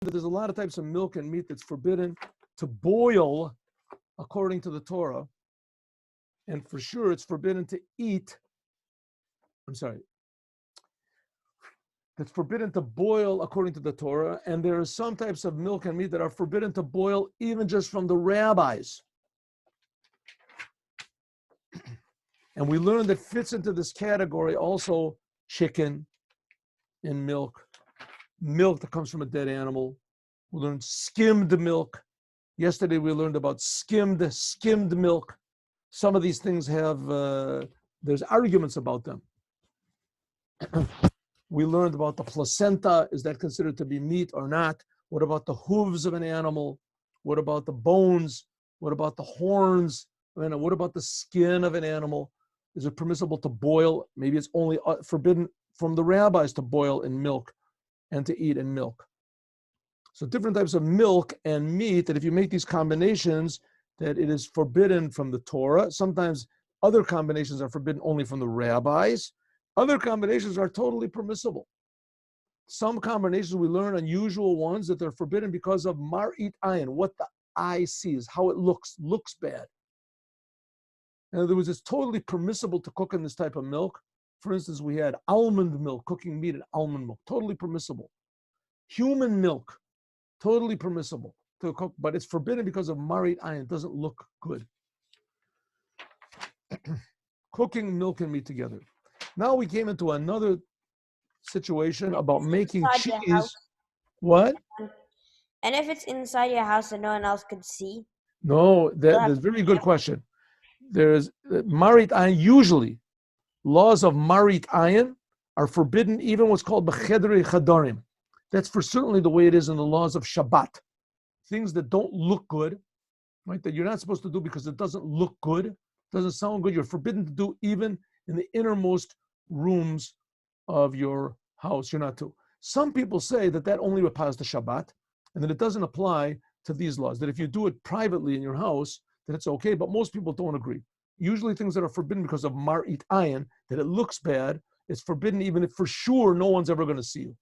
that there's a lot of types of milk and meat that's forbidden to boil according to the Torah. And for sure, it's forbidden to eat. It's forbidden to boil according to the Torah. And there are some types of milk and meat that are forbidden to boil even just from the rabbis. And we learned that fits into this category also chicken and milk that comes from a dead animal. We learned skimmed milk. Yesterday we learned about skimmed milk. Some of these things have, there's arguments about them. We learned about the placenta. Is that considered to be meat or not? What about the hooves of an animal? What about the bones? What about the horns? What about the skin of an animal? Is it permissible to boil? Maybe it's only forbidden from the rabbis to boil in milk and to eat in milk. So different types of milk and meat, that if you make these combinations, that it is forbidden from the Torah. Sometimes other combinations are forbidden only from the rabbis. Other combinations are totally permissible. Some combinations we learn, unusual ones, that they're forbidden because of mar'it ayin, what the eye sees, how it looks bad. In other words, it's totally permissible to cook in this type of milk. For instance, we had almond milk, cooking meat in almond milk, totally permissible. Human milk, totally permissible to cook, but it's forbidden because of mar'it ayin. It doesn't look good. Cooking milk and meat together. Now we came into another situation about making cheese. What? And if it's inside your house and no one else could see? No, that's a very good question. There's mar'it ayin. Usually, laws of mar'it ayin are forbidden, even what's called b'chedrei chadarim. That's for certainly the way it is in the laws of Shabbat. Things that don't look good, right? That you're not supposed to do because it doesn't look good, doesn't sound good. You're forbidden to do even in the innermost rooms of your house. You're not to. Some people say that only applies to Shabbat, and that it doesn't apply to these laws. That if you do it privately in your house, then it's okay. But most people don't agree. Usually, things that are forbidden because of mar'it ayin, that it looks bad, it's forbidden even if for sure no one's ever going to see you.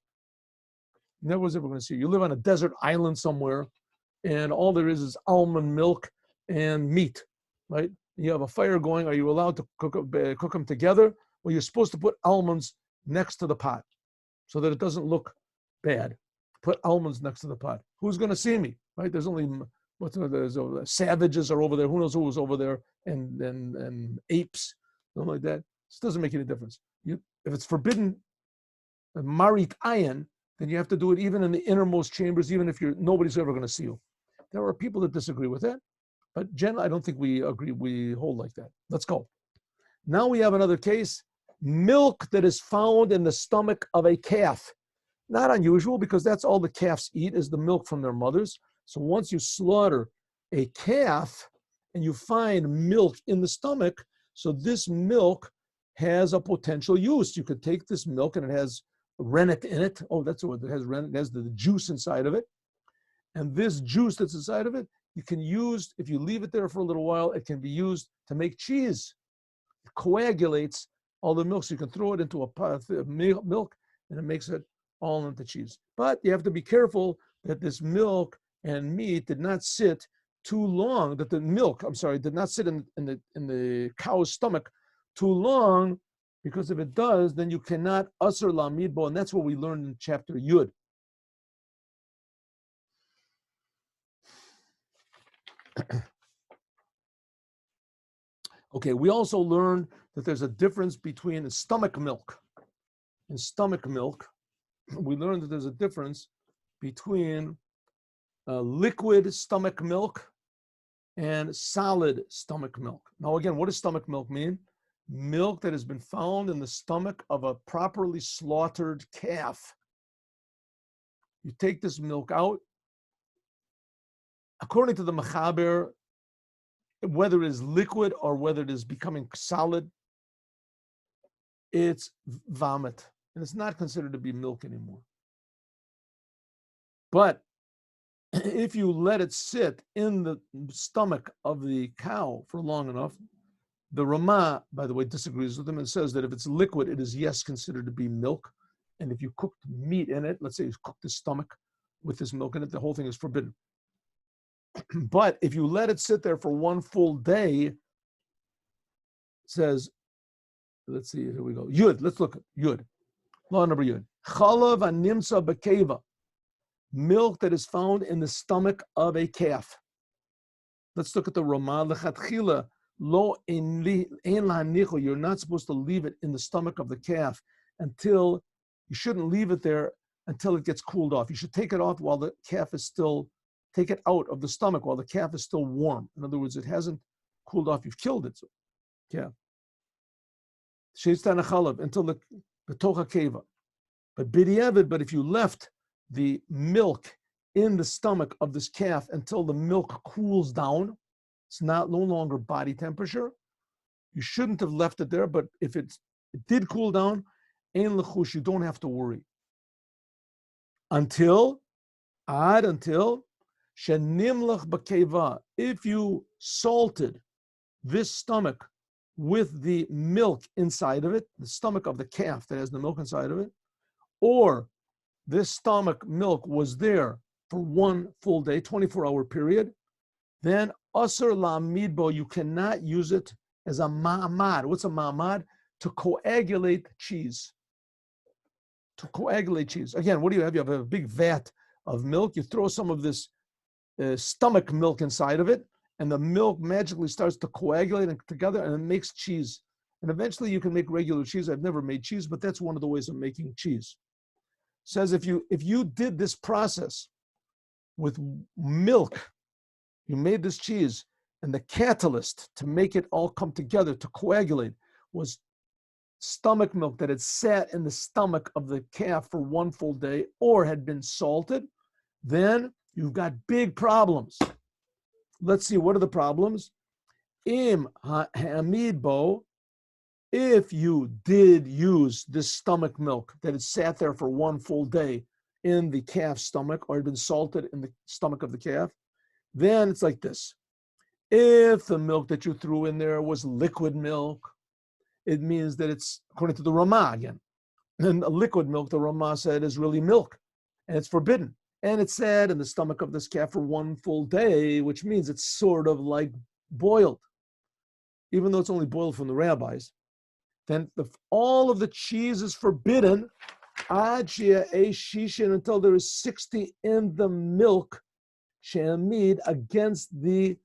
No one's ever going to see you. You live on a desert island somewhere, and all there is almond milk and meat, right? You have a fire going. Are you allowed to cook them together? Well, you're supposed to put almonds next to the pot so that it doesn't look bad. Put almonds next to the pot. Who's going to see me, right? There's only savages are over there. Who knows who was over there? And apes, something like that. This doesn't make any difference. If it's forbidden, mar'it ayin, then you have to do it even in the innermost chambers, even if nobody's ever going to see you. There are people that disagree with that, but generally, I don't think we agree. We hold like that. Let's go. Now we have another case: milk that is found in the stomach of a calf. Not unusual, because that's all the calves eat is the milk from their mothers. So once you slaughter a calf and you find milk in the stomach, so this milk has a potential use. You could take this milk and it has rennet in it. Oh, that's what it has, rennet. It has the juice inside of it. And this juice that's inside of it, you can use, if you leave it there for a little while, it can be used to make cheese. It coagulates all the milk, so you can throw it into a pot of milk and it makes it all into cheese. But you have to be careful that this milk and meat did not sit too long, that the milk, did not sit in the cow's stomach too long, because if it does, then you cannot asr lamid bo, and that's what we learned in chapter Yud. Okay, we also learned that there's a difference between stomach milk. In stomach milk, we learned that there's a difference between liquid stomach milk and solid stomach milk. Now again, what does stomach milk mean? Milk that has been found in the stomach of a properly slaughtered calf. You take this milk out. According to the Mechaber, whether it is liquid or whether it is becoming solid, it's vomit. And it's not considered to be milk anymore. But if you let it sit in the stomach of the cow for long enough, the Ramah, by the way, disagrees with them and says that if it's liquid, it is, yes, considered to be milk. And if you cooked meat in it, let's say you cooked the stomach with this milk in it, the whole thing is forbidden. But if you let it sit there for one full day, it says, let's see, here we go. Yud, let's look at Yud. Law number Yud. Chalav animsa bekeva. Milk that is found in the stomach of a calf. Let's look at the Ramah. Lechatchila lo ein la'anicho. You're not supposed to leave it in the stomach of the calf until, you shouldn't leave it there until it gets cooled off. You should take it off while the calf is still, take it out of the stomach while the calf is still warm. In other words, it hasn't cooled off. You've killed it. So, calf. Sheistan chalav until the tocha keva. But b'diavad, but if you left the milk in the stomach of this calf until the milk cools down, it's no longer body temperature. You shouldn't have left it there, but if it did cool down, ein lechush, you don't have to worry. Until shenimlach b'keva, if you salted this stomach with the milk inside of it, the stomach of the calf that has the milk inside of it, or this stomach milk was there for one full day, 24-hour period, then asur la'amidbo, you cannot use it as a ma'amad. What's a ma'amad? To coagulate cheese. To coagulate cheese. Again, what do you have? You have a big vat of milk. You throw some of this stomach milk inside of it, and the milk magically starts to coagulate together, and it makes cheese. And eventually you can make regular cheese. I've never made cheese, but that's one of the ways of making cheese. It says if you did this process with milk, you made this cheese, and the catalyst to make it all come together, to coagulate, was stomach milk that had sat in the stomach of the calf for one full day or had been salted, then you've got big problems. Let's see, what are the problems? Im ha'amidbo, if you did use this stomach milk that had sat there for one full day in the calf's stomach or had been salted in the stomach of the calf, then it's like this. If the milk that you threw in there was liquid milk, it means that it's, according to the Ramah again, and liquid milk, the Ramah said, is really milk, and it's forbidden. And it sat in the stomach of this calf for one full day, which means it's sort of like boiled, even though it's only boiled from the rabbis. Then all of the cheese is forbidden until there is 60 in the milk she'amid against the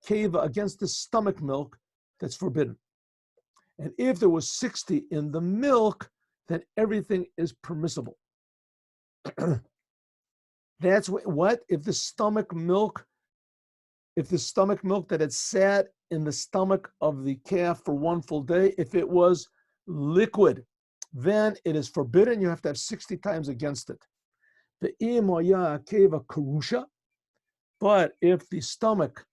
keva, against the stomach milk that's forbidden. And if there was 60 in the milk, then everything is permissible. That's what if the stomach milk that had sat in the stomach of the calf for one full day, if it was liquid, then it is forbidden. You have to have 60 times against it. But if the stomach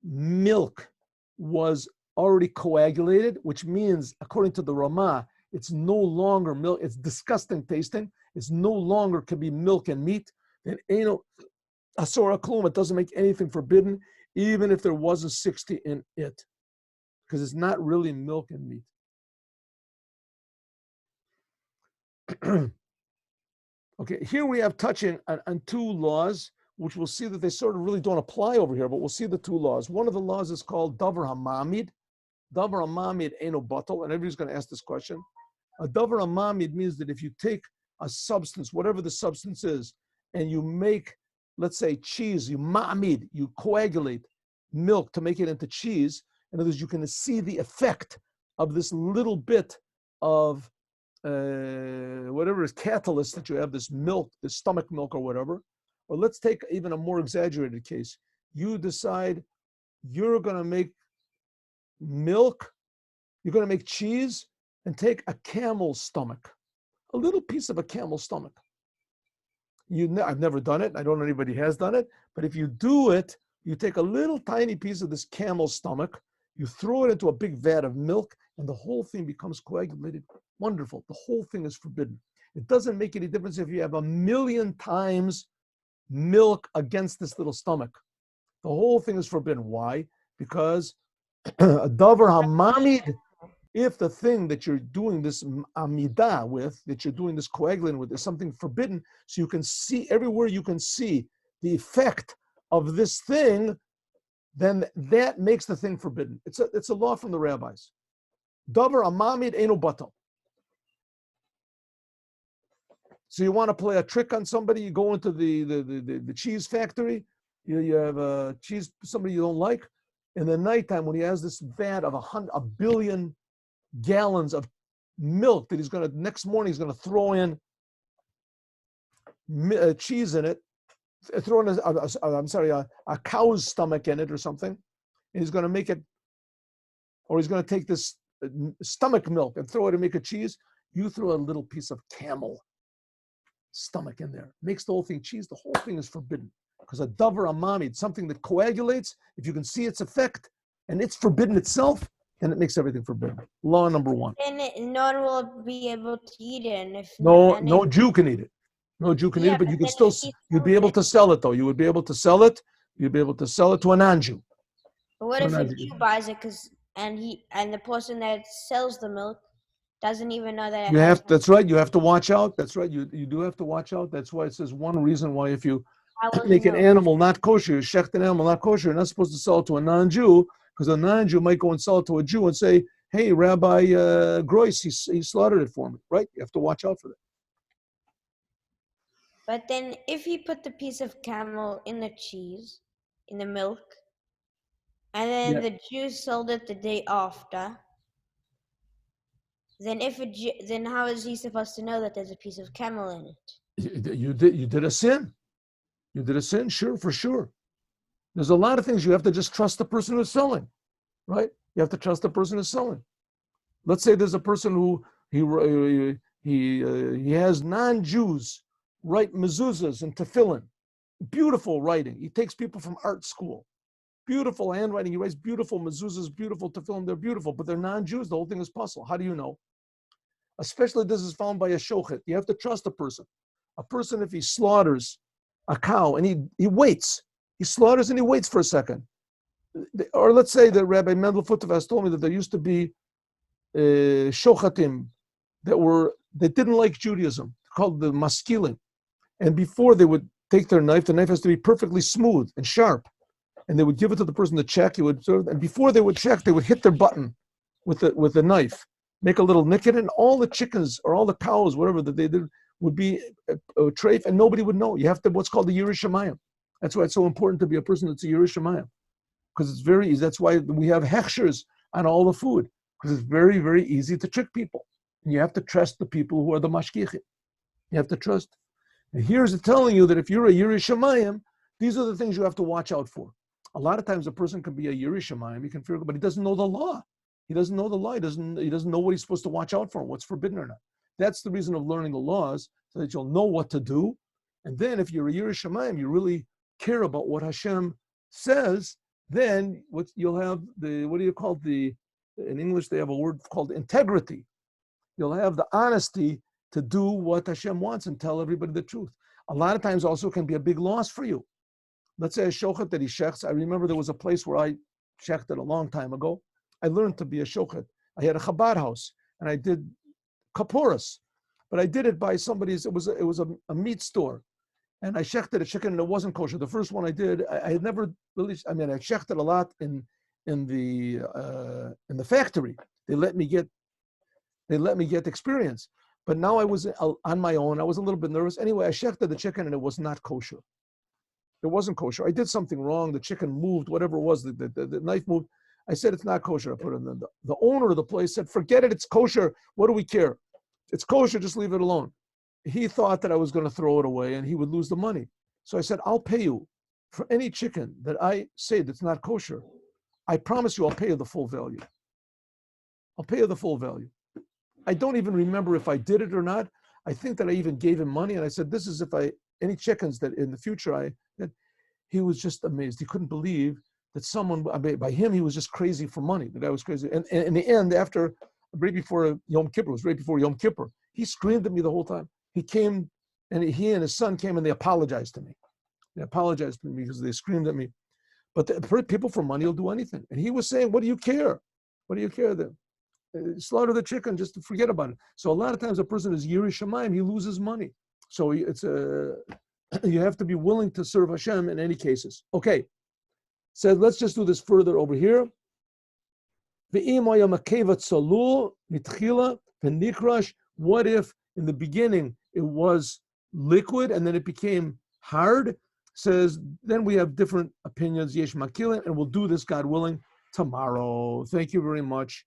milk was already coagulated, which means, according to the Ramah, it's no longer milk, it's disgusting tasting, it's no longer can be milk and meat, then asura klum, it doesn't make anything forbidden, even if there was a 60 in it, because it's not really milk and meat. Okay, here we have touching on two laws, which we'll see that they sort of really don't apply over here, but we'll see the two laws. One of the laws is called davar hamamid. Davar hamamid ain't no bottle, and everybody's going to ask this question. A davar hamamid means that if you take a substance, whatever the substance is, and you make, let's say, cheese, you ma'amid, you coagulate milk to make it into cheese. In other words, you can see the effect of this little bit of whatever is catalyst that you have, this milk, this stomach milk or whatever. Or let's take even a more exaggerated case. You decide you're going to make milk, you're going to make cheese, and take a camel's stomach, a little piece of a camel's stomach. I've never done it. I don't know anybody has done it. But if you do it, you take a little tiny piece of this camel's stomach, you throw it into a big vat of milk, and the whole thing becomes coagulated. Wonderful. The whole thing is forbidden. It doesn't make any difference if you have 1,000,000 times milk against this little stomach. The whole thing is forbidden. Why? Because a davar hamamid If the thing that you're doing this amidah with, that you're doing this coagulant with, is something forbidden, so you can see everywhere you can see the effect of this thing, then that makes the thing forbidden. It's a law from the rabbis. Davar amamid eino batal. So you want to play a trick on somebody, you go into the cheese factory, you have a cheese, somebody you don't like, in the nighttime when he has this vat of 1 billion gallons of milk that next morning he's going to throw in cheese in it, throw in a cow's stomach in it or something, and he's going to make it, or he's going to take this stomach milk and throw it and make a cheese. You throw a little piece of camel stomach in there, makes the whole thing cheese. The whole thing is forbidden because a davar amamid, something that coagulates, if you can see its effect and it's forbidden itself, then it makes everything forbidden. Law number one. And no one will be able to eat it. And if no Jew can eat it. No Jew can eat it, but you can still, you'd be able to sell it though. You would be able to sell it. You'd be able to sell it to a non-Jew. But what if a Jew buys it and the person that sells the milk doesn't even know that that's right. You have to watch out. That's right. You do have to watch out. That's why it says one reason why if you make an animal not kosher, you shecht an animal not kosher, you're not supposed to sell it to a non-Jew, because a non-Jew might go and sell it to a Jew and say, hey, Rabbi Grois, he slaughtered it for me, right? You have to watch out for that. But then if he put the piece of camel in the cheese, in the milk, and then the Jew sold it the day after, then how is he supposed to know that there's a piece of camel in it? You did a sin. You did a sin, sure, for sure. There's a lot of things you have to just trust the person who's selling, right? You have to trust the person who's selling. Let's say there's a person who he has non-Jews write mezuzahs and tefillin, beautiful writing. He takes people from art school, beautiful handwriting. He writes beautiful mezuzahs, beautiful tefillin. They're beautiful, but they're non-Jews. The whole thing is puzzle. How do you know? Especially this is found by a shochet. You have to trust a person. A person, if he slaughters a cow and he waits, he slaughters and he waits for a second. Or let's say that Rabbi Mendel Futov has told me that there used to be shochatim that didn't like Judaism, called the maskilim. And before they would take the knife has to be perfectly smooth and sharp. And they would give it to the person to check. And before they would check, they would hit their button with the knife, make a little nick in it, and all the chickens or all the cows, whatever that they did, would be a treif, and nobody would know. You have to what's called the Yiras Shamayim. That's why it's so important to be a person that's a Yiras Shamayim, because it's very easy. That's why we have hechshers on all the food, because it's very, very easy to trick people. And you have to trust the people who are the mashgichim. You have to trust. And here's it telling you that if you're a Yiras Shamayim, these are the things you have to watch out for. A lot of times a person can be a Yiras Shamayim, he can fear, but he doesn't know the law. He doesn't know the law. He doesn't know what he's supposed to watch out for, what's forbidden or not. That's the reason of learning the laws, so that you'll know what to do. And then if you're a Yiras Shamayim, you really care about what Hashem says, then you'll have in English they have a word called integrity. You'll have the honesty to do what Hashem wants and tell everybody the truth. A lot of times also can be a big loss for you. Let's say a shochet that he shechts. I remember there was a place where I shechted a long time ago. I learned to be a shochet. I had a Chabad house and I did kaporas, but I did it by somebody's. It was a meat store, and I shechted a chicken and it wasn't kosher. The first one I did, I had never really. I mean, I shechted a lot in the factory. They let me get experience. But now I was on my own. I was a little bit nervous. Anyway, I shechted the chicken and it was not kosher. It wasn't kosher. I did something wrong. The chicken moved, whatever it was. The knife moved. I said, it's not kosher. I put it in the owner of the place said, forget it. It's kosher. What do we care? It's kosher. Just leave it alone. He thought that I was going to throw it away and he would lose the money. So I said, I'll pay you for any chicken that I say that's not kosher. I promise you I'll pay you the full value. I'll pay you the full value. I don't even remember if I did it or not. I think that I even gave him money and I said, this is any chickens that in the future he was just amazed. He couldn't believe that someone, by him, he was just crazy for money. The guy was crazy. And in the end, right before Yom Kippur, he screamed at me the whole time. He came and he and his son came and they apologized to me. They apologized to me because they screamed at me. But people for money will do anything. And he was saying, what do you care? What do you care then? slaughter the chicken, just to forget about it. So a lot of times a person is Yiri Shamayim, he loses money. So it's you have to be willing to serve Hashem in any cases. Okay, so let's just do this further over here. What if in the beginning it was liquid and then it became hard? Says, then we have different opinions, Yesh Makilin, and we'll do this, God willing, tomorrow. Thank you very much.